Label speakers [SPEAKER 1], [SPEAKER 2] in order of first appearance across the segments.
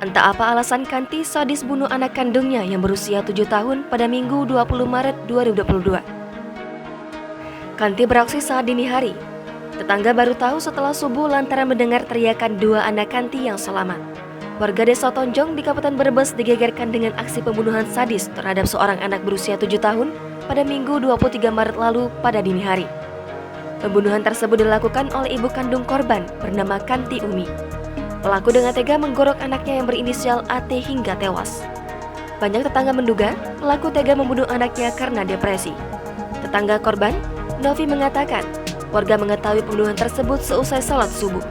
[SPEAKER 1] Entah apa alasan Kanti sadis bunuh anak kandungnya yang berusia 7 tahun pada Minggu 20 Maret 2022. Kanti beraksi saat dini hari. Tetangga baru tahu setelah subuh lantaran mendengar teriakan dua anak Kanti yang selamat. Warga desa Tonjong di Kabupaten Brebes digegerkan dengan aksi pembunuhan sadis terhadap seorang anak berusia 7 tahun pada Minggu 23 Maret lalu pada dini hari. Pembunuhan tersebut dilakukan oleh ibu kandung korban bernama Kanti Umi. Pelaku dengan tega menggorok anaknya yang berinisial AT hingga tewas. Banyak tetangga menduga pelaku tega membunuh anaknya karena depresi. Tetangga korban, Novi, mengatakan warga mengetahui pembunuhan tersebut seusai salat subuh.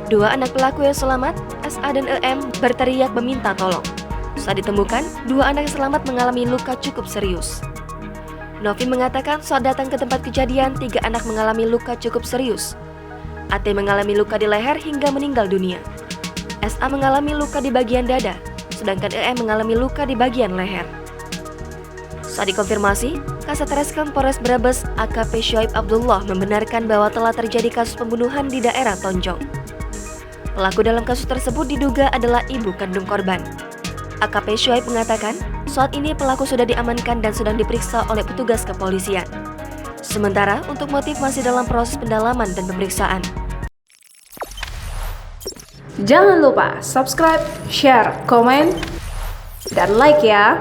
[SPEAKER 1] Dua anak pelaku yang selamat, SA dan EM, berteriak meminta tolong. Saat ditemukan, dua anak yang selamat mengalami luka cukup serius. Novi mengatakan saat datang ke tempat kejadian, 3 anak mengalami luka cukup serius. AT mengalami luka di leher hingga meninggal dunia. SA mengalami luka di bagian dada, sedangkan EM mengalami luka di bagian leher. Saat dikonfirmasi, Kasat Reskrim Polres Brebes AKP Shuaib Abdullah membenarkan bahwa telah terjadi kasus pembunuhan di daerah Tonjong. Pelaku dalam kasus tersebut diduga adalah ibu kandung korban. AKP Shuaib mengatakan, saat ini pelaku sudah diamankan dan sedang diperiksa oleh petugas kepolisian. Sementara untuk motif masih dalam proses pendalaman dan pemeriksaan.
[SPEAKER 2] Jangan lupa subscribe, share, komen, dan like ya!